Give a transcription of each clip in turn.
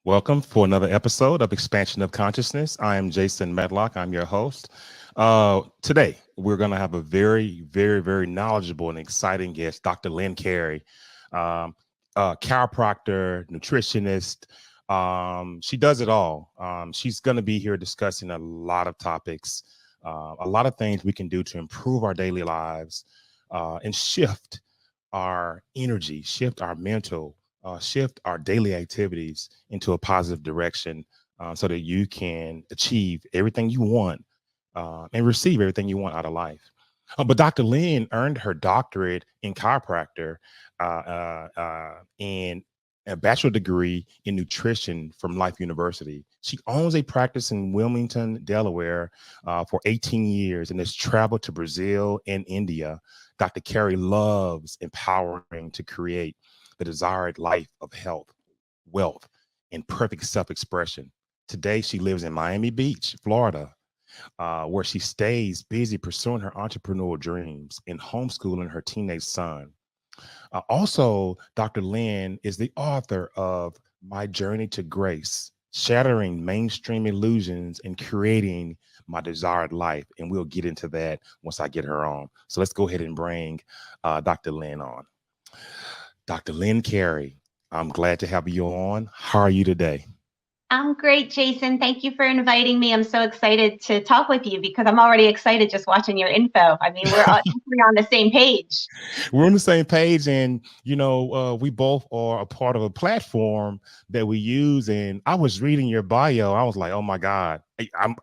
Welcome for another episode of Expansion of Consciousness. I am Jason Medlock. I'm your host. Today, we're going to have a very knowledgeable and exciting guest, Dr. Lynn Carey, chiropractor, nutritionist. She does it all. She's going to be here discussing a lot of topics, a lot of things we can do to improve our daily lives and shift our energy, shift our mental, shift our daily activities into a positive direction so that you can achieve everything you want and receive everything you want out of life. But Dr. Lynn earned her doctorate in chiropractor and a bachelor degree in nutrition from Life University. She owns a practice in Wilmington, Delaware for 18 years and has traveled to Brazil and India. Dr. Carey loves empowering to create the desired life of health, wealth, and perfect self-expression. Today, she lives in Miami Beach, Florida, where she stays busy pursuing her entrepreneurial dreams and homeschooling her teenage son. Also, Dr. Lynn is the author of My Journey to Grace, Shattering Mainstream Illusions and Creating My Desired Life. And we'll get into that once I get her on. So let's go ahead and bring Dr. Lynn on. Dr. Lynn Carey, I'm glad to have you on. How are you today? I'm great, Jason. Thank you for inviting me. I'm so excited to talk with you because I'm already excited just watching your info. I mean, we're on the same page. We're on the same page, and we both are a part of a platform that we use. And I was reading your bio. I was like, oh my God,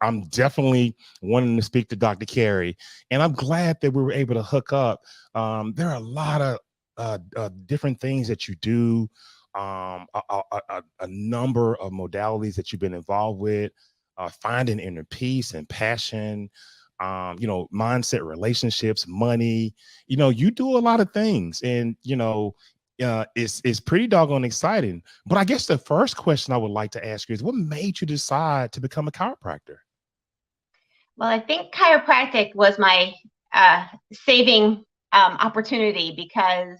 I'm definitely wanting to speak to Dr. Carey, and I'm glad that we were able to hook up. There are a lot of different things that you do, a number of modalities that you've been involved with, finding inner peace and passion, mindset, relationships, money. You do a lot of things, and it's pretty doggone exciting. But I guess the first question I would like to ask you is, what made you decide to become a chiropractor? Well, I think chiropractic was my saving opportunity because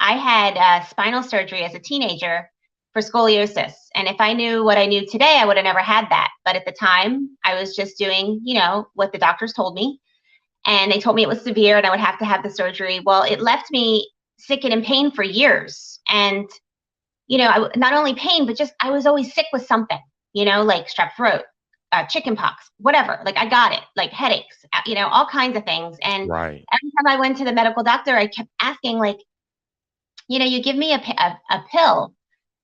I had spinal surgery as a teenager for scoliosis. And if I knew what I knew today, I would have never had that. But at the time, I was just doing, what the doctors told me. And they told me it was severe and I would have to have the surgery. Well, it left me sick and in pain for years. And, not only pain, but just I was always sick with something, like strep throat, chicken pox, whatever. Like I got it, like headaches, all kinds of things. And Right. every time I went to the medical doctor, I kept asking, like, you give me a pill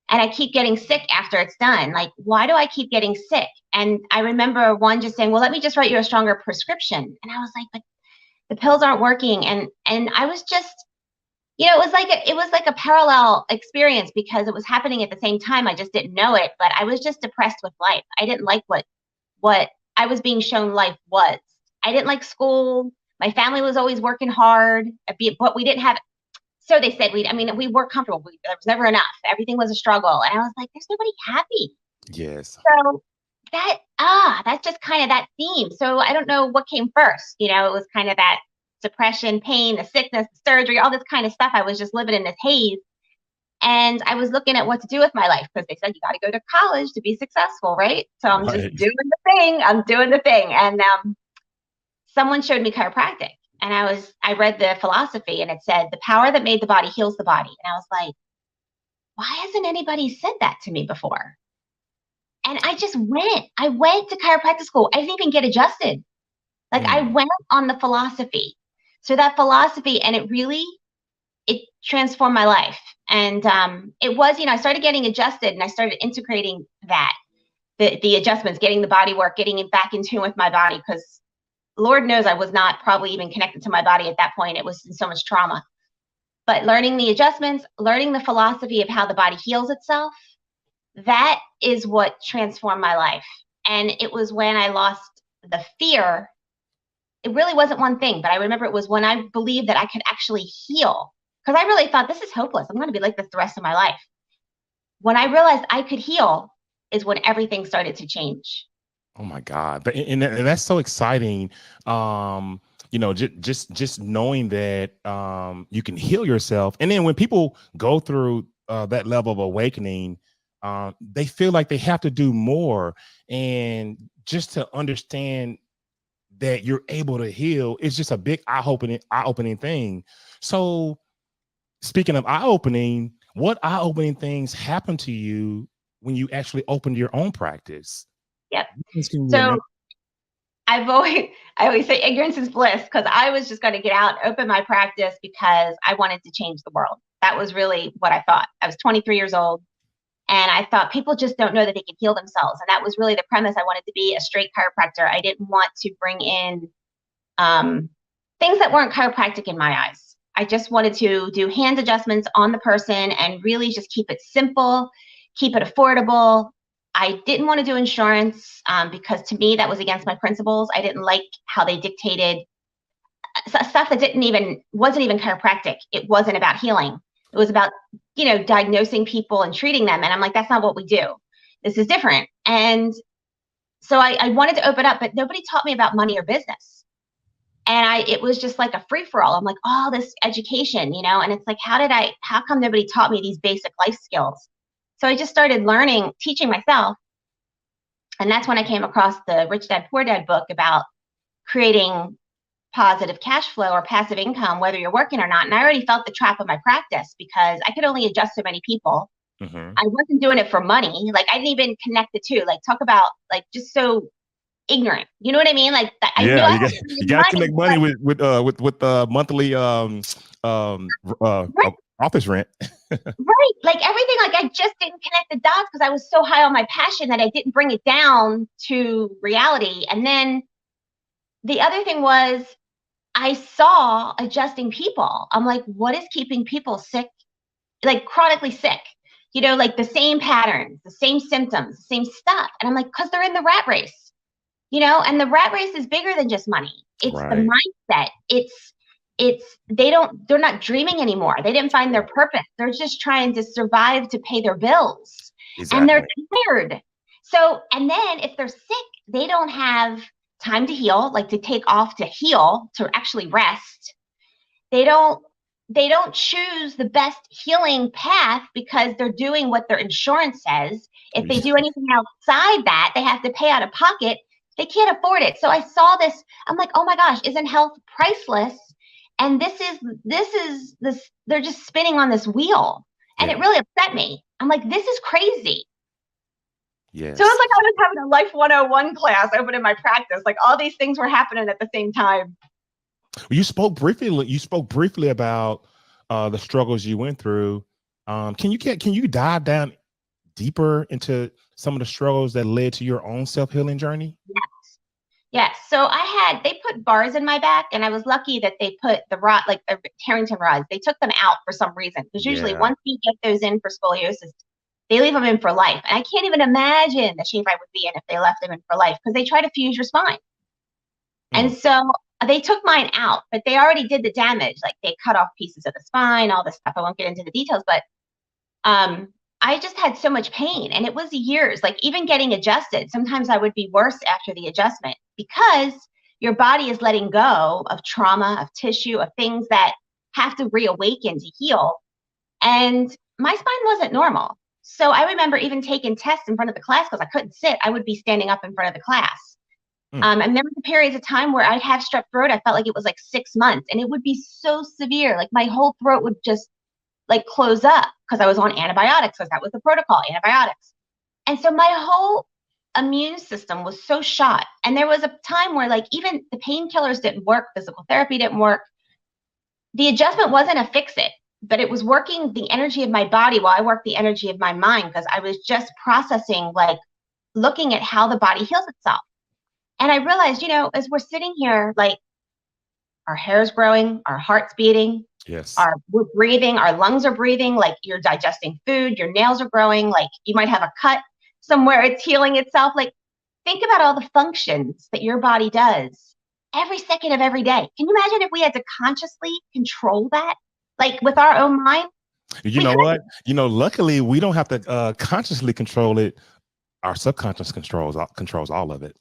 and I keep getting sick after it's done. Like, why do I keep getting sick? And I remember one just saying, well, let me just write you a stronger prescription. And I was like, but the pills aren't working. And I was just, it was like a parallel experience because it was happening at the same time. I just didn't know it, but I was just depressed with life. I didn't like what I was being shown life was. I didn't like school. My family was always working hard, but we didn't have. So they said we were comfortable. There was never enough. Everything was a struggle. And I was like, there's nobody happy. Yes. So that's just kind of that theme. So I don't know what came first. It was kind of that depression, pain, the sickness, the surgery, all this kind of stuff. I was just living in this haze. And I was looking at what to do with my life because they said you got to go to college to be successful, right? So I'm just doing the thing. I'm doing the thing. And someone showed me chiropractic. And I read the philosophy and it said, the power that made the body heals the body. And I was like, why hasn't anybody said that to me before? And I went to chiropractic school. I didn't even get adjusted. Like I went on the philosophy. So that philosophy, and it transformed my life. And it was, I started getting adjusted and I started integrating that, the adjustments, getting the body work, getting it back in tune with my body because Lord knows I was not probably even connected to my body at that point. It was in so much trauma. But learning the adjustments, learning the philosophy of how the body heals itself, that is what transformed my life. And it was when I lost the fear. It really wasn't one thing, but I remember it was when I believed that I could actually heal. Because I really thought, this is hopeless. I'm going to be like this the rest of my life. When I realized I could heal is when everything started to change. Oh my God. And that's so exciting. Just knowing that you can heal yourself. And then when people go through that level of awakening, they feel like they have to do more. And just to understand that you're able to heal, it's just a big eye-opening thing. So speaking of eye-opening, what eye-opening things happened to you when you actually opened your own practice? Yep. Can you So remember? I always say ignorance is bliss, because I was just going to get out, open my practice because I wanted to change the world. That was really what I thought. I was 23 years old, and I thought people just don't know that they can heal themselves. And that was really the premise. I wanted to be a straight chiropractor. I didn't want to bring in things that weren't chiropractic in my eyes. I just wanted to do hand adjustments on the person and really just keep it simple, keep it affordable. I didn't want to do insurance because to me that was against my principles. I didn't like how they dictated stuff that wasn't even chiropractic. It wasn't about healing. It was about, diagnosing people and treating them. And I'm like, that's not what we do. This is different. And so I wanted to open up, but nobody taught me about money or business. And it was just like a free for all. I'm like, oh, this education, and it's like, how come nobody taught me these basic life skills? So I just started learning, teaching myself. And that's when I came across the Rich Dad, Poor Dad book about creating positive cash flow or passive income, whether you're working or not. And I already felt the trap of my practice because I could only adjust so many people. Mm-hmm. I wasn't doing it for money. Like, I didn't even connect the two. Like, talk about like just so ignorant. You know what I mean? Like, I knew I had you got to connect money with monthly right. office rent. Right. Like everything, like I just didn't connect the dots because I was so high on my passion that I didn't bring it down to reality. And then the other thing was I saw adjusting people. I'm like, what is keeping people sick, like chronically sick? Like the same patterns, the same symptoms, the same stuff. And I'm like, because they're in the rat race, and the rat race is bigger than just money. It's Right. the mindset. They're not dreaming anymore. They didn't find their purpose. They're just trying to survive to pay their bills. Exactly. And they're tired. So, and then if they're sick, they don't have time to heal, like to take off to heal, to actually rest. They don't choose the best healing path because they're doing what their insurance says. If they do anything outside that, they have to pay out of pocket. They can't afford it. So I saw this. I'm like, oh my gosh, isn't health priceless? And they're just spinning on this wheel. And it really upset me. I'm like, this is crazy. Yes. So it was like I was having a Life 101 class open in my practice. Like all these things were happening at the same time. You spoke briefly about the struggles you went through. Can you dive down deeper into some of the struggles that led to your own self-healing journey? Yes. So they put bars in my back, and I was lucky that they put the rod, like the Harrington rods, they took them out for some reason. Because usually once you get those in for scoliosis, they leave them in for life. And I can't even imagine the shape I would be in if they left them in for life, because they try to fuse your spine. And so they took mine out, but they already did the damage. Like they cut off pieces of the spine, all this stuff. I won't get into the details, but I just had so much pain, and it was years, like even getting adjusted. Sometimes I would be worse after the adjustment because your body is letting go of trauma, of tissue, of things that have to reawaken to heal. And my spine wasn't normal. So I remember even taking tests in front of the class because I couldn't sit. I would be standing up in front of the class. And there were periods of time where I'd have strep throat. I felt like it was like 6 months, and it would be so severe. Like my whole throat would just like close up because I was on antibiotics, because that was the protocol, antibiotics. And so my whole immune system was so shot. And there was a time where like even the painkillers didn't work, physical therapy didn't work. The adjustment wasn't a fix it, but it was working the energy of my body while I worked the energy of my mind, because I was just processing, like looking at how the body heals itself. And I realized, as we're sitting here, like our hair's growing, our heart's beating, yes, we're breathing, our lungs are breathing, like you're digesting food, your nails are growing, like you might have a cut somewhere, it's healing itself. Like think about all the functions that your body does every second of every day. Can you imagine if we had to consciously control that, like with our own mind? You know what? Luckily we don't have to consciously control it. Our subconscious controls all of it.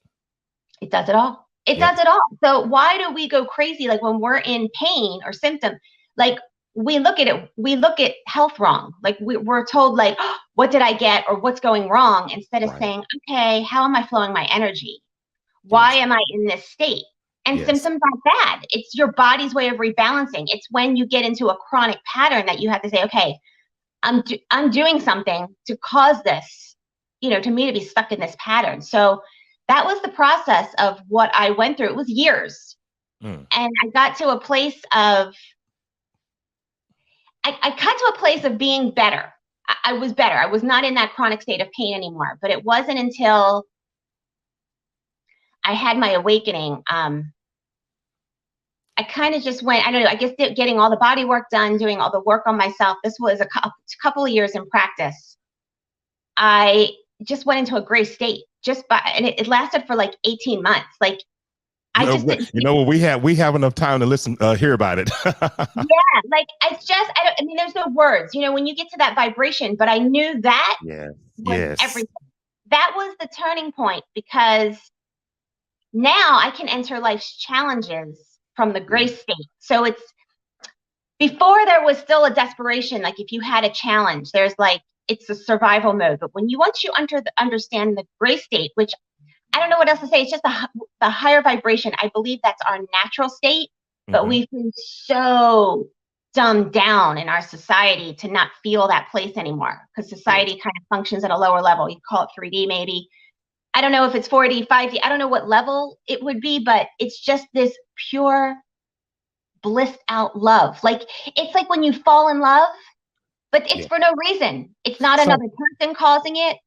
It does it all. It does it all. So why do we go crazy? Like when we're in pain or symptom, like we look at health wrong. Like we're told like, oh, what did I get or what's going wrong, instead of Right. saying, okay, how am I flowing my energy? Why Yes. am I in this state? And Yes. symptoms aren't bad. It's your body's way of rebalancing. It's when you get into a chronic pattern that you have to say, okay, I'm doing something to cause this, to me to be stuck in this pattern. So that was the process of what I went through. It was years. Mm. And I got to a place of, I got to a place of being better. I was better. I was not in that chronic state of pain anymore. But it wasn't until I had my awakening. I kind of just went, I don't know, I guess getting all the body work done, doing all the work on myself. This was a couple of years in practice. I just went into a gray state and it lasted for like 18 months. Like I Well, just didn't. we have enough time to listen, hear about it. Yeah, like I mean, there's no words, when you get to that vibration, but I knew that Yes. was Yes. everything. That was the turning point, because now I can enter life's challenges from the gray state. So it's, before there was still a desperation. Like if you had a challenge, there's like, it's a survival mode. But once you understand the gray state, which I don't know what else to say, it's just the higher vibration. I believe that's our natural state, but Mhm. we've been so dumbed down in our society to not feel that place anymore, because society kind of functions at a lower level. You call it 3D maybe. I don't know if it's 4D, 5D. I don't know what level it would be, but it's just this pure blissed out love. Like it's like when you fall in love, but it's Yeah. for no reason. It's not So, another person causing it.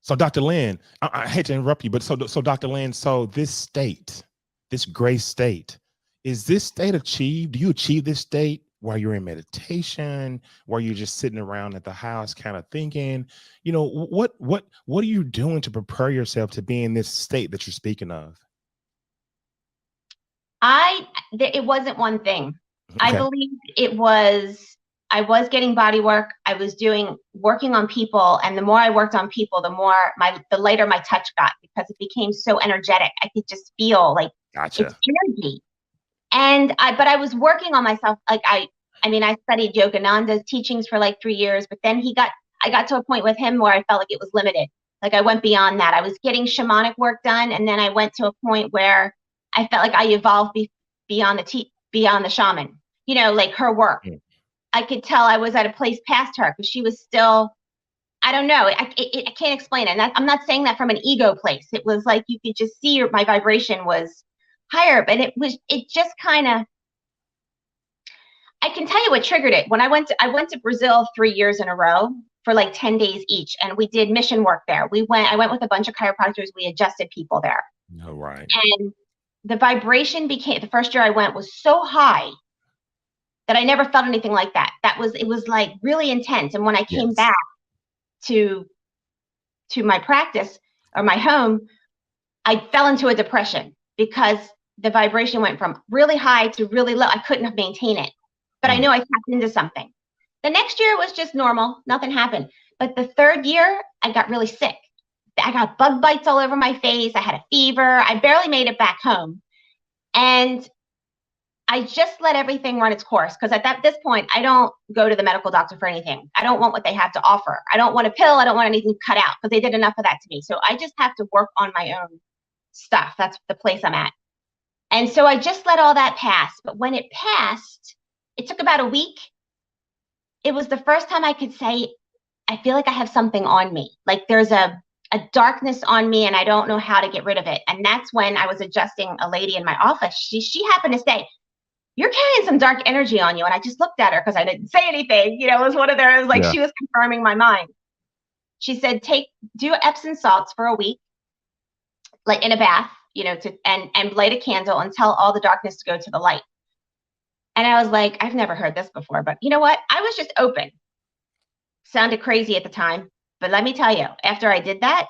so Dr. Lynn, I hate to interrupt you, but so Dr. Lynn, so this state, this gray state, is this state achieved? Do you achieve this state while you're in meditation, while you're just sitting around at the house, kind of thinking? What are you doing to prepare yourself to be in this state that you're speaking of? It wasn't one thing. I Okay. believe I was getting body work. I was working on people. And the more I worked on people, the lighter my touch got, because it became so energetic. I could just feel like it's Gotcha. energy. But I was working on myself. Like I mean, I studied Yogananda's teachings for like 3 years, but then I got to a point with him where I felt like it was limited. Like I went beyond that. I was getting shamanic work done. And then I went to a point where I felt like I evolved beyond the shaman, like her work. Mm. I could tell I was at a place past her, because she was still, I don't know. I can't explain it. And I'm not saying that from an ego place. It was like, you could just see my vibration was higher, but it just kind of, I can tell you what triggered it. When I went to Brazil 3 years in a row for like 10 days each. And we did mission work there. I went with a bunch of chiropractors. We adjusted people there. All right. And the vibration the first year I went was so high that I never felt anything like that. It was like really intense. And when I came Yes. back to my practice or my home, I fell into a depression, because the vibration went from really high to really low. I couldn't maintain it, but I Mm. knew I tapped into something. The next year was just normal. Nothing happened. But the third year, I got really sick. I got bug bites all over my face. I had a fever. I barely made it back home. And I just let everything run its course, because at this point, I don't go to the medical doctor for anything. I don't want what they have to offer. I don't want a pill. I don't want anything cut out, because they did enough of that to me. So I just have to work on my own stuff. That's the place I'm at. And so I just let all that pass. But when it passed, it took about a week. It was the first time I could say, I feel like I have something on me. Like there's a darkness on me, and I don't know how to get rid of it. And that's when I was adjusting a lady in my office. She happened to say, "You're carrying some dark energy on you." And I just looked at her, because I didn't say anything. It was one of those, like, Yeah. she was confirming my mind. She said, do Epsom salts for a week, like in a bath, and light a candle and tell all the darkness to go to the light. And I was like, I've never heard this before, but you know what? I was just open. Sounded crazy at the time, but let me tell you, after I did that,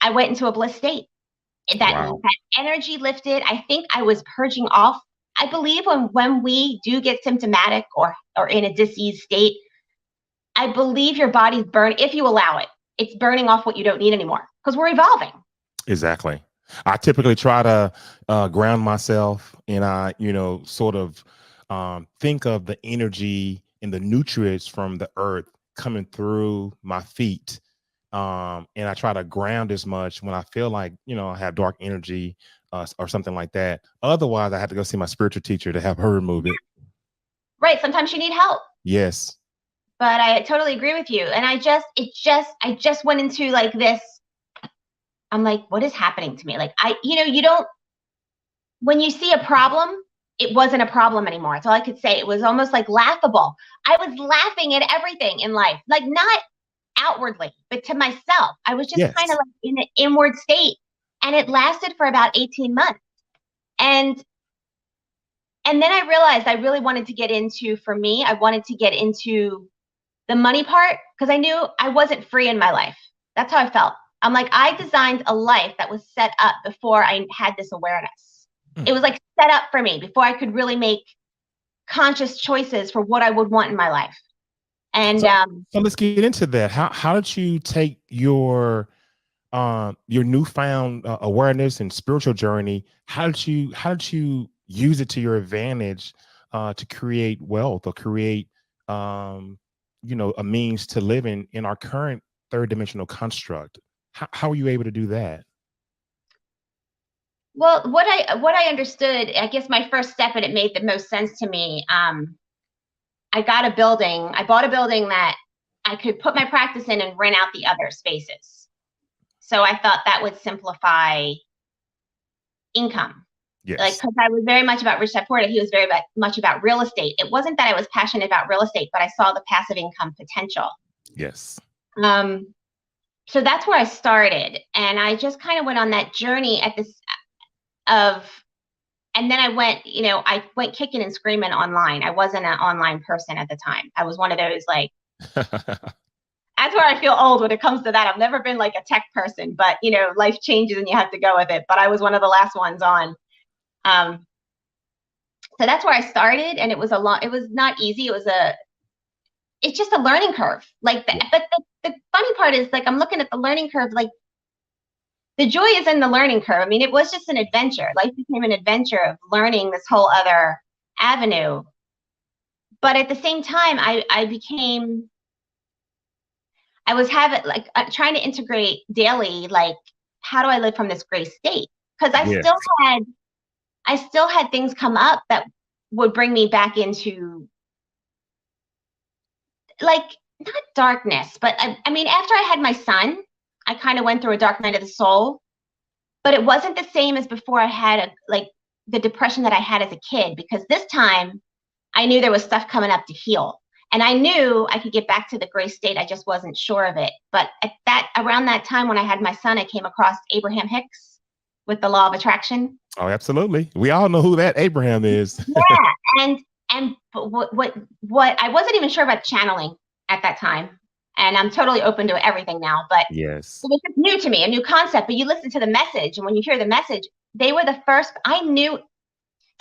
I went into a bliss state. That energy lifted. I think I was purging off. I believe when we do get symptomatic or in a diseased state, I believe your body's if you allow it, it's burning off what you don't need anymore, because we're evolving. Exactly. I typically try to ground myself, and I, sort of think of the energy and the nutrients from the earth coming through my feet. And I try to ground as much when I feel like, I have dark energy or something like that. Otherwise, I have to go see my spiritual teacher to have her remove it. Right. Sometimes you need help. Yes. But I totally agree with you. And I just went into like this. I'm like, what is happening to me? Like, when you see a problem, it wasn't a problem anymore. That's all I could say. It was almost like laughable. I was laughing at everything in life, like not outwardly, but to myself. I was just kind of like in an inward state. And it lasted for about 18 months. And then I realized I really wanted to get into, for me, I wanted to get into the money part, because I knew I wasn't free in my life. That's how I felt. I'm like, I designed a life that was set up before I had this awareness. It was like set up for me before I could really make conscious choices for what I would want in my life. And so let's get into that. How did you take your newfound awareness and spiritual journey? How did you use it to your advantage to create wealth or create a means to live in our current third dimensional construct? How were you able to do that? Well, what I understood, I guess my first step, and it made the most sense to me. I bought a building that I could put my practice in and rent out the other spaces. So I thought that would simplify income. Yes. Like, because I was very much about Rich Dad Poor Dad, he was very much about real estate. It wasn't that I was passionate about real estate, but I saw the passive income potential. Yes. So that's where I started, and I just kind of went on that journey and then I went kicking and screaming online. I wasn't an online person at the time. I was one of those, like, that's where I feel old when it comes to that. I've never been like a tech person, but life changes and you have to go with it. But I was one of the last ones on. So that's where I started, and it was not easy. It's just a learning curve. Like, but the funny part is, like, I'm looking at the learning curve, like, the joy is in the learning curve. I mean, it was just an adventure. Life became an adventure of learning this whole other avenue. But at the same time, I was trying to integrate daily, like, how do I live from this gray state? Because I still had things come up that would bring me back into, like, not darkness, but I mean, after I had my son, I kind of went through a dark night of the soul, but it wasn't the same as before I had the depression that I had as a kid, because this time I knew there was stuff coming up to heal, and I knew I could get back to the gray state. I just wasn't sure of it. But around that time when I had my son, I came across Abraham Hicks with the law of attraction. Oh, absolutely. We all know who that Abraham is. Yeah. And what I wasn't even sure about channeling at that time. And I'm totally open to everything now, but yes, it was just new to me, a new concept. But you listen to the message, and when you hear the message, they were the first. I knew.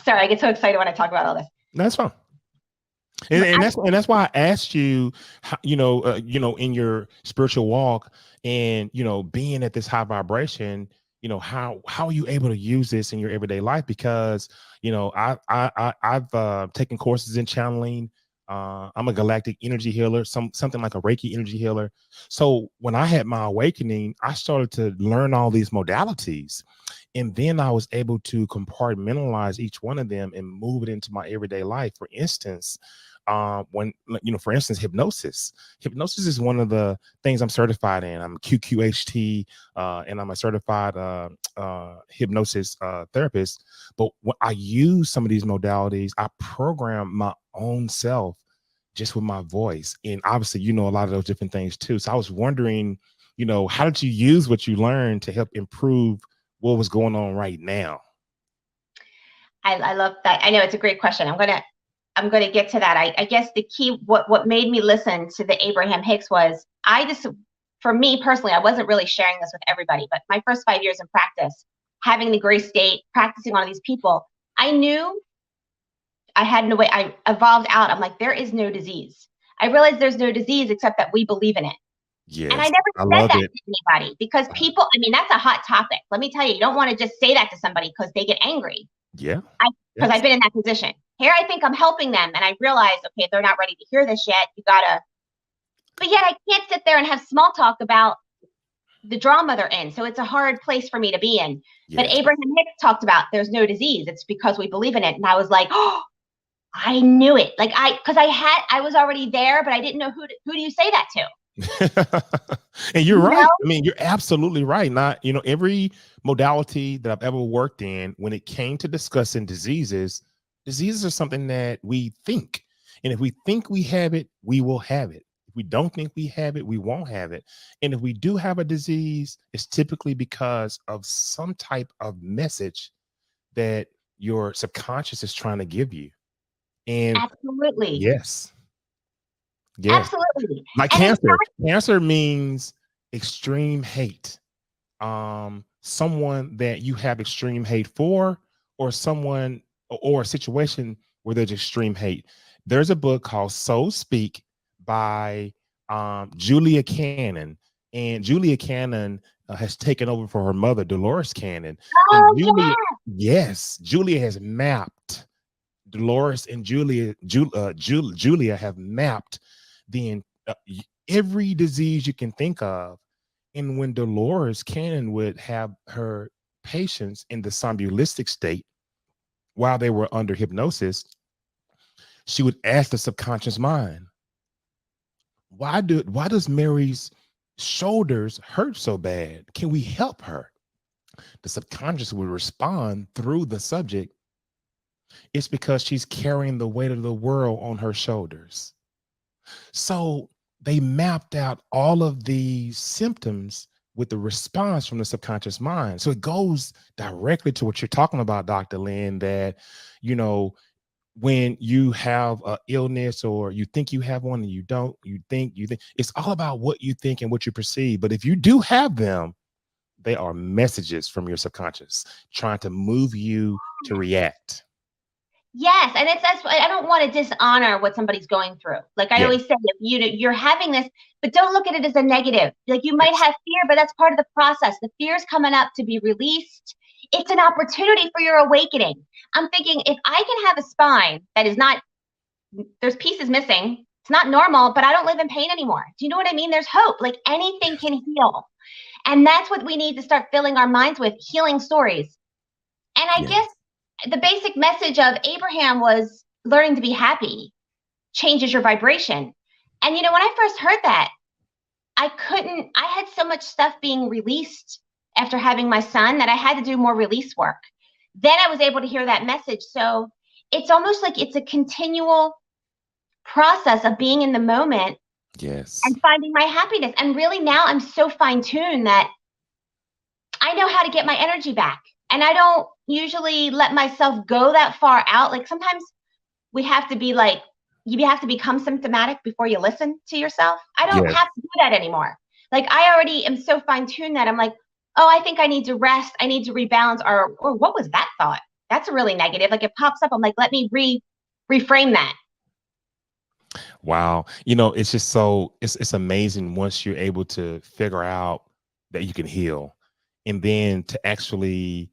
Sorry, I get so excited when I talk about all this. That's fine. And that's why I asked you, in your spiritual walk, and being at this high vibration, how are you able to use this in your everyday life? Because I've taken courses in channeling. I'm a galactic energy healer, something like a Reiki energy healer. So when I had my awakening, I started to learn all these modalities, and then I was able to compartmentalize each one of them and move it into my everyday life. For instance, hypnosis. Hypnosis is one of the things I'm certified in. I'm QQHT, and I'm a certified hypnosis therapist. But when I use some of these modalities, I program my own self just with my voice. And obviously, a lot of those different things too. So I was wondering, how did you use what you learned to help improve what was going on right now? I love that. I know it's a great question. I'm gonna get to that. I guess the key, what made me listen to the Abraham Hicks was, for me personally, I wasn't really sharing this with everybody, but my first 5 years in practice, having the gray state, practicing on these people, I knew I had no way. I evolved out. I'm like, there is no disease. I realized there's no disease except that we believe in it. Yes, and I never said that to anybody, because people, I mean, that's a hot topic. Let me tell you, you don't want to just say that to somebody because they get angry. Yeah. Because I've been in that position. here I think I'm helping them. And I realize, okay, they're not ready to hear this yet. But yet I can't sit there and have small talk about the drama they're in. So it's a hard place for me to be in. But Yes. Abraham Hicks talked about there's no disease. It's because we believe in it. And I was like, oh, I knew it. Like because I was already there, but I didn't know who do you say that to? And you're You right. know? I mean, you're absolutely right. Not, every modality that I've ever worked in, when it came to discussing diseases are something that we think. And if we think we have it, we will have it. If we don't think we have it, we won't have it. And if we do have a disease, it's typically because of some type of message that your subconscious is trying to give you. And Absolutely. yes. Absolutely. Like And cancer. Cancer means extreme hate. Someone that you have extreme hate for, or someone or a situation where there's extreme hate. There's a book called So Speak by Julia Cannon. And Julia Cannon has taken over for her mother, Dolores Cannon. oh, And Julia has mapped, Dolores and Julia have mapped every disease you can think of. And when Dolores Cannon would have her patients in the somnambulistic state while they were under hypnosis, she would ask the subconscious mind, why does Mary's shoulders hurt so bad? Can we help her? The subconscious would respond through the subject, it's because she's carrying the weight of the world on her shoulders. So they mapped out all of these symptoms with the response from the subconscious mind. So it goes directly to what you're talking about, Dr. Lynn, that, when you have an illness or you think you have one and you don't, you think it's all about what you think and what you perceive. But if you do have them, they are messages from your subconscious trying to move you to react. Yes, and that's I don't want to dishonor what somebody's going through. Like I always say, if you're having this, but don't look at it as a negative. Like you might have fear, but that's part of the process. The fear is coming up to be released. It's an opportunity for your awakening. I'm thinking if I can have a spine that is not, there's pieces missing. It's not normal, but I don't live in pain anymore. Do you know what I mean? There's hope. Like anything can heal. And that's what we need to start filling our minds with, healing stories. And I guess the basic message of Abraham was learning to be happy changes your vibration. And, when I first heard that, I had so much stuff being released after having my son that I had to do more release work. Then I was able to hear that message. So it's almost like it's a continual process of being in the moment. Yes. And finding my happiness. And really now I'm so fine-tuned that I know how to get my energy back. And I don't usually let myself go that far out. Like sometimes we have to be like, you have to become symptomatic before you listen to yourself. I don't have to do that anymore. Like I already am so fine-tuned that I'm like, oh, I think I need to rest. I need to rebalance. Or what was that thought? That's really negative. Like it pops up. I'm like, let me reframe that. Wow. It's just it's amazing once you're able to figure out that you can heal, and then to actually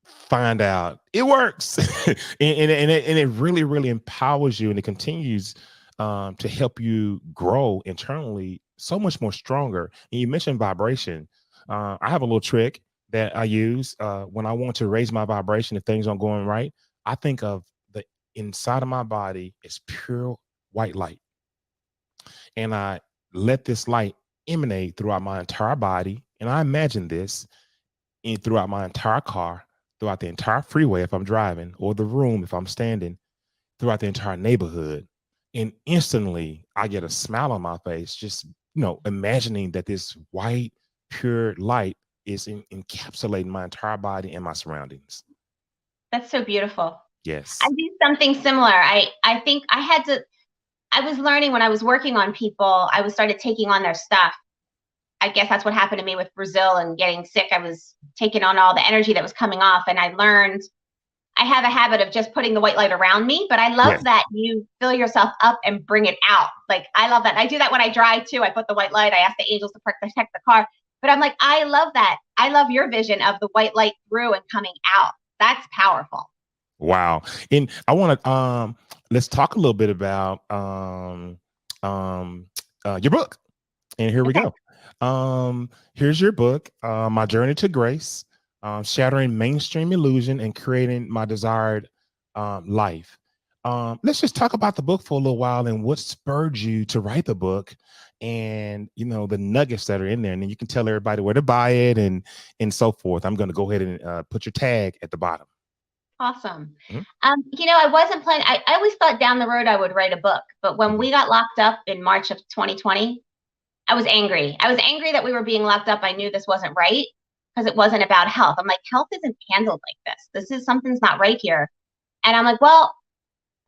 find out it works. and it really, really empowers you, and it continues to help you grow internally so much more stronger. And you mentioned vibration. I have a little trick that I use when I want to raise my vibration if things aren't going right. I think of the inside of my body as pure white light. And I let this light emanate throughout my entire body. And I imagine this throughout my entire car, throughout the entire freeway if I'm driving, or the room if I'm standing, throughout the entire neighborhood. And instantly I get a smile on my face, just, imagining that this white, pure light is encapsulating my entire body and my surroundings. That's so beautiful. Yes. I do something similar. I think I was learning when I was working on people, I started taking on their stuff. I guess that's what happened to me with Brazil and getting sick. I was taking on all the energy that was coming off, and I learned I have a habit of just putting the white light around me, but I love that you fill yourself up and bring it out. Like, I love that. I do that when I drive too. I put the white light, I ask the angels to protect the car, but I'm like, I love that. I love your vision of the white light through and coming out. That's powerful. Wow. And I want to let's talk a little bit about your book. And here we Okay. go. Here's your book, My Journey to Grace, Shattering Mainstream Illusion and Creating My Desired Life. Let's just talk about the book for a little while and what spurred you to write the book, and the nuggets that are in there, and then you can tell everybody where to buy it and so forth. I'm going to go ahead and put your tag at the bottom. Awesome. Mhm. I wasn't planning. I always thought down the road I would write a book, but when Mhm. we got locked up in March of 2020, I was angry. I was angry that we were being locked up. I knew this wasn't right because it wasn't about health. I'm like, health isn't handled like this. This is something's not right here. And I'm like, well,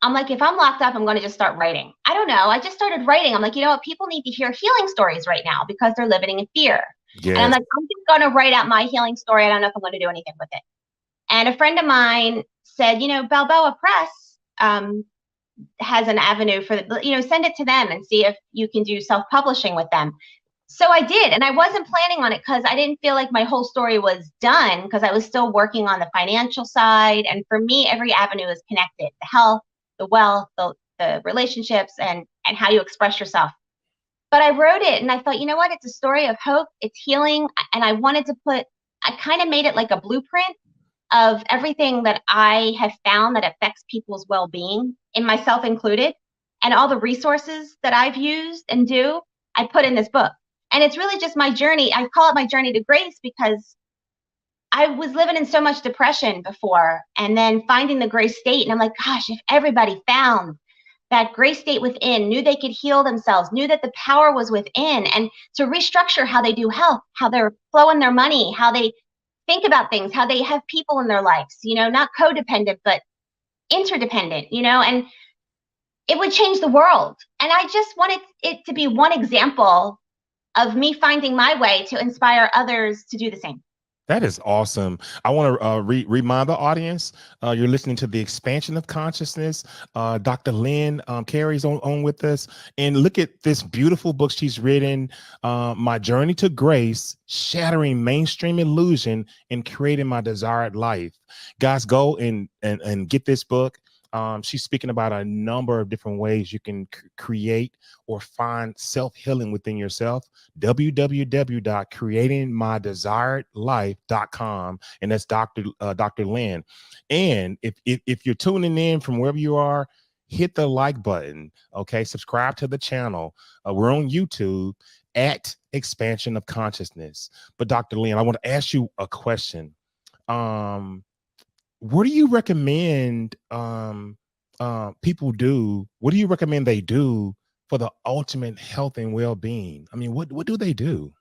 if I'm locked up, I'm going to just start writing. I don't know. I just started writing. I'm like, you know what? People need to hear healing stories right now because they're living in fear. And I'm Yes. like, I'm just going to write out my healing story. I don't know if I'm going to do anything with it. And a friend of mine said, Balboa Press has an avenue for, send it to them and see if you can do self-publishing with them. So I did. And I wasn't planning on it because I didn't feel like my whole story was done because I was still working on the financial side. And for me, every avenue is connected: the health, the wealth, the relationships, and how you express yourself. But I wrote it and I thought, you know what? It's a story of hope, it's healing. And I kind of made it like a blueprint of everything that I have found that affects people's well-being, in myself included, and all the resources that I've used and do, I put in this book. And it's really just my journey. I call it my journey to grace because I was living in so much depression before and then finding the grace state. And I'm like, gosh, if everybody found that grace state within, knew they could heal themselves, knew that the power was within, and to restructure how they do health, how they're flowing their money, how they think about things, how they have people in their lives, not codependent, but interdependent, and it would change the world. And I just wanted it to be one example of me finding my way to inspire others to do the same. That is awesome. I want to remind the audience, you're listening to The Expansion of Consciousness. Dr. Lynn Carey's on with us. And look at this beautiful book she's written, My Journey to Grace, Shattering Mainstream Illusion and Creating My Desired Life. Guys, go and get this book. She's speaking about a number of different ways you can create or find self-healing within yourself. www.creatingmydesiredlife.com, and that's Dr. Lynn. And if you're tuning in from wherever you are, hit the like button. Okay, subscribe to the channel. We're on YouTube at Expansion of Consciousness. But Dr. Lynn, I want to ask you a question. What do you recommend people do? What do you recommend they do for the ultimate health and well-being? I mean, what do they do?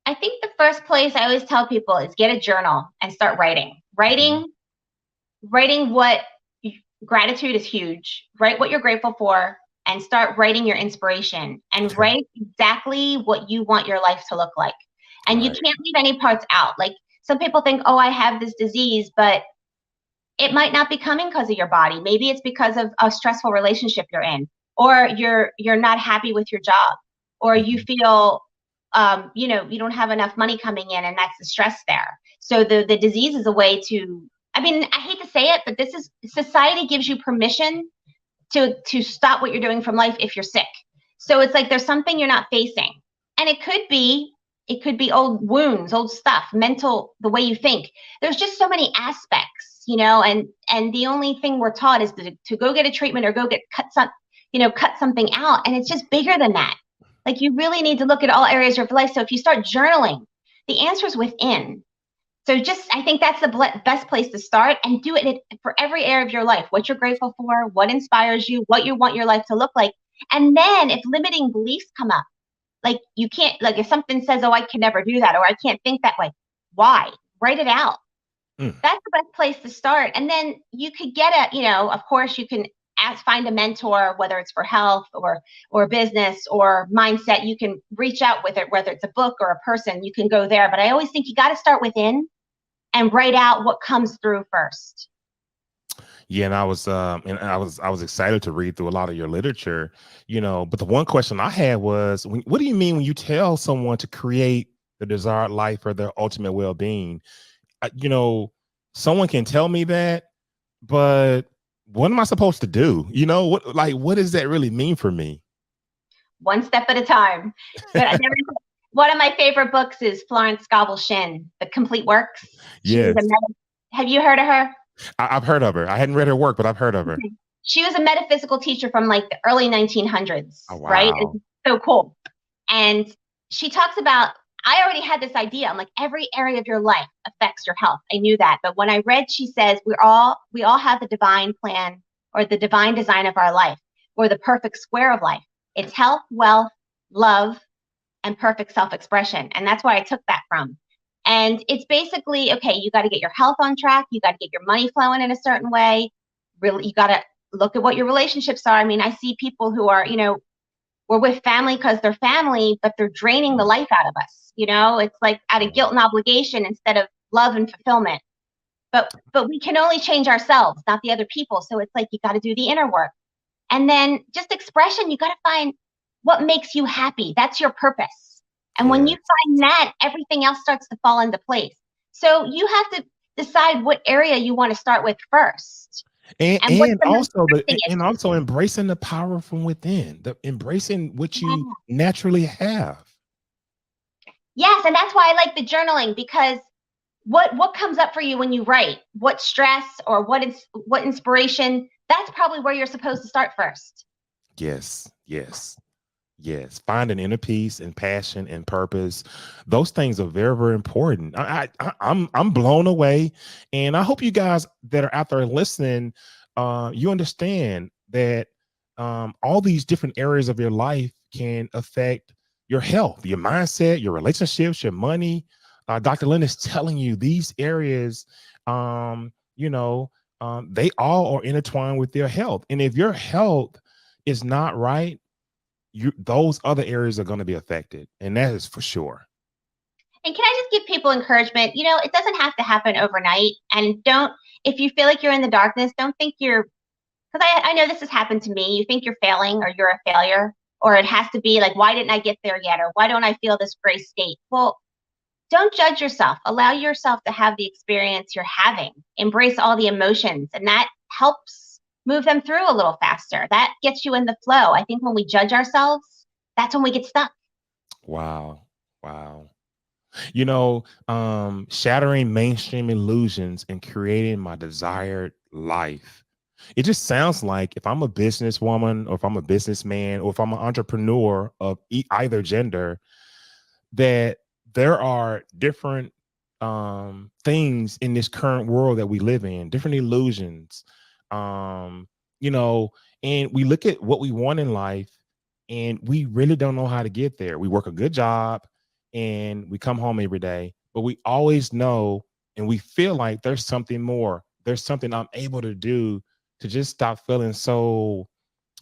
I think the first place I always tell people is get a journal and start writing. Mhm. Writing what gratitude is huge. Write what you're grateful for and start writing your inspiration and Okay. write exactly what you want your life to look like. And you Right. can't leave any parts out. Like some people think, oh, I have this disease, but it might not be coming because of your body. Maybe it's because of a stressful relationship you're in, or you're not happy with your job, or you Mhm. feel you don't have enough money coming in, and that's the stress there. So the disease is a way to. I mean, I hate to say it, but this is society gives you permission to stop what you're doing from life if you're sick. So it's like there's something you're not facing, and it could be old wounds, old stuff, mental, the way you think. There's just so many aspects, and the only thing we're taught is to go get a treatment or go get cut something out, and it's just bigger than that. Like you really need to look at all areas of your life. So if you start journaling, the answer is within. So I think that's the best place to start, and do it for every area of your life. What you're grateful for, what inspires you, what you want your life to look like. And then if limiting beliefs come up, like you can't, like if something says, oh, I can never do that, or I can't think that way, why? Write it out. Mm. That's the best place to start. And then you could of course you can find a mentor, whether it's for health or business or mindset. You can reach out with it, whether it's a book or a person, you can go there. But I always think you got to start within and write out what comes through first. Yeah, and I was excited to read through a lot of your literature, but the one question I had was, what do you mean when you tell someone to create the desired life or their ultimate well-being? I, you know, Someone can tell me that, but what am I supposed to do? You know, what does that really mean for me? One step at a time. But one of my favorite books is Florence Scovel Shinn, The Complete Works. She was Yes, have you heard of her? I've heard of her. I hadn't read her work, but I've heard of her. Okay. She was a metaphysical teacher from like the early Oh, 1900s, right? It's wow. so cool. And she talks about, I already had this idea. I'm like, every area of your life affects your health. I knew that. But when I read, she says, we all have the divine plan or the divine design of our life or the perfect square of life. It's health, wealth, love, and perfect self-expression. And that's where I took that from. And it's basically, okay, you got to get your health on track. You got to get your money flowing in a certain way. Really, you got to look at what your relationships are. I mean, I see people who are, we're with family because they're family, but they're draining the life out of us. It's like out of guilt and obligation instead of love and fulfillment. But we can only change ourselves, not the other people. So it's like you got to do the inner work. And then just expression, you got to find what makes you happy. That's your purpose. And when you Yes. find that, everything else starts to fall into place. So you have to decide what area you want to start with first And and what's and the most also pressing issue. embracing the power from within, the embracing what you Yeah. naturally have. Yes, and that's why I like the journaling because what comes up for you when you write? What stress or what inspiration? That's probably where you're supposed to start first. Yes, yes. Yes, finding inner peace and passion and purpose, those things are very, very important. I'm blown away, and I hope you guys that are out there listening, you understand that all these different areas of your life can affect your health, your mindset, your relationships, your money. Dr. Lynn is telling you these areas, you know, they all are intertwined with your health, and if your health is not right, those other areas are going to be affected, and that is for sure. And can I just give people encouragement? It doesn't have to happen overnight. And don't, if you feel like you're in the darkness, don't think because I know this has happened to me. You think you're failing or you're a failure, or it has to be like, why didn't I get there yet? Or why don't I feel this gray state? Well, don't judge yourself. Allow yourself to have the experience you're having. Embrace all the emotions, and that helps move them through a little faster. That gets you in the flow. I think when we judge ourselves, that's when we get stuck. Wow. Wow. Shattering mainstream illusions and creating my desired life. It just sounds like if I'm a businesswoman or if I'm a businessman or if I'm an entrepreneur of either gender, that there are different things in this current world that we live in, different illusions. Um, you know, and we look at what we want in life and we really don't know how to get there. We work a good job and we come home every day, but we always know and we feel like there's something more. There's something I'm able to do to just stop feeling so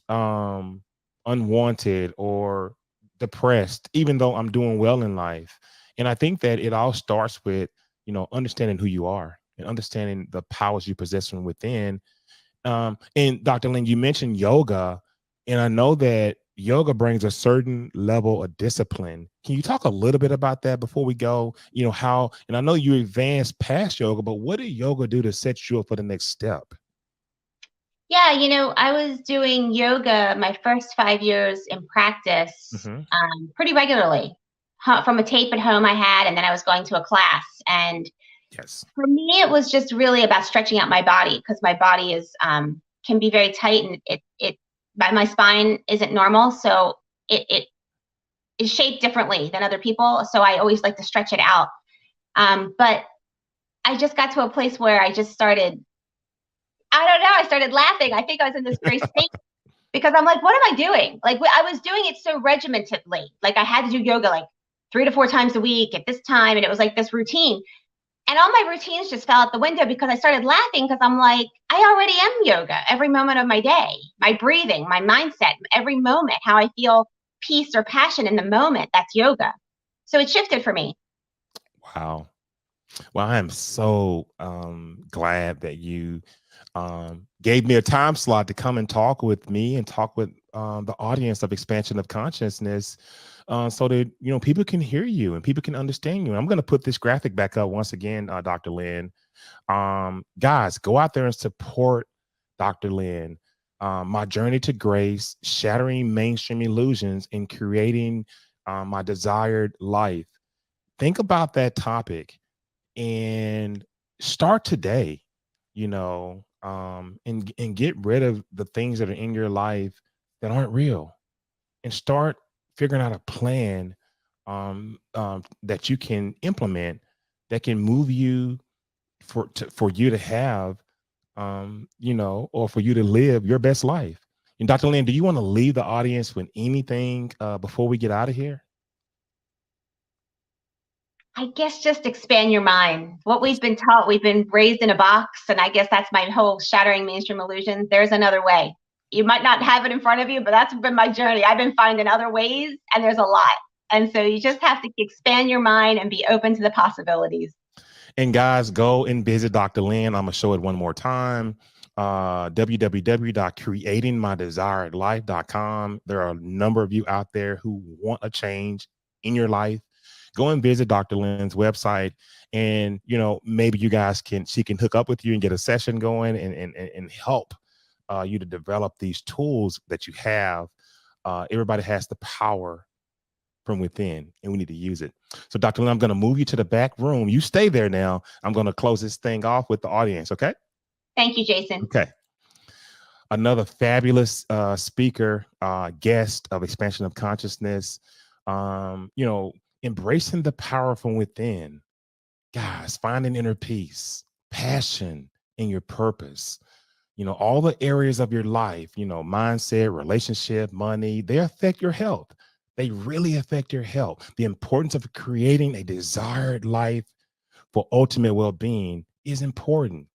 um unwanted or depressed, even though I'm doing well in life. And I think that it all starts with, understanding who you are and understanding the powers you possess from within. And Dr. Lynn, you mentioned yoga, and I know that yoga brings a certain level of discipline. Can you talk a little bit about that before we go? How, and I know you advanced past yoga, but what did yoga do to set you up for the next step? Yeah, I was doing yoga my first 5 years in practice Hmm. pretty regularly from a tape at home I had, and then I was going to a class. And Yes. for me, it was just really about stretching out my body because my body is can be very tight, and my spine isn't normal, so it is shaped differently than other people. So I always like to stretch it out. But I just got to a place where I just started. I don't know. I started laughing. I think I was in this gray state because I'm like, what am I doing? Like I was doing it so regimentedly. Like I had to do yoga like 3 to 4 times a week at this time, and it was like this routine. And all my routines just fell out the window because I started laughing because I'm like, I already am yoga every moment of my day. My breathing, my mindset, every moment, how I feel peace or passion in the moment, that's yoga. So it shifted for me. Wow. Well, I am so glad that you gave me a time slot to come and talk with me and talk with the audience of Expansion of Consciousness, so that people can hear you and people can understand you. And I'm going to put this graphic back up once again, Dr. Lynn. Guys, go out there and support Dr. Lynn. My journey to grace, shattering mainstream illusions, and creating my desired life. Think about that topic and start today, and get rid of the things that are in your life that aren't real, and start figuring out a plan that you can implement that can move you for you to have, or for you to live your best life. And Dr. Lynn, do you want to leave the audience with anything before we get out of here? I guess just expand your mind. What we've been taught, we've been raised in a box, and I guess that's my whole shattering mainstream illusions. There's another way. You might not have it in front of you, but that's been my journey. I've been finding other ways, and there's a lot. And so you just have to expand your mind and be open to the possibilities. And guys, go and visit Dr. Lynn. I'm gonna show it one more time. www.creatingmydesiredlife.com. There are a number of you out there who want a change in your life. Go and visit Dr. Lynn's website, and maybe she can hook up with you and get a session going, and help you to develop these tools that you have. Everybody has the power from within, and we need to use it. So Dr. Lynn, I'm going to move you to the back room. You stay there now. I'm going to close this thing off with the audience. Okay. Thank you, Jason. Okay. Another fabulous speaker, guest of Expansion of Consciousness, embracing the power from within. Guys, finding inner peace, passion, and your purpose. All the areas of your life, mindset, relationship, money, they affect your health. They really affect your health. The importance of creating a desired life for ultimate well-being is important.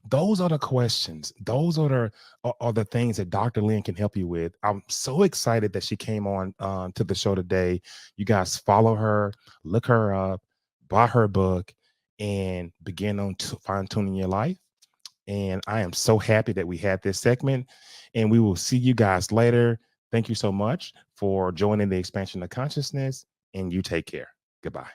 Those are the questions. Those are the things that Dr. Lynn can help you with. I'm so excited that she came on to the show today. You guys follow her, look her up, buy her book, and begin on fine-tuning your life. And I am so happy that we had this segment, and we will see you guys later. Thank you so much for joining the Expansion of Consciousness, and you take care. Goodbye.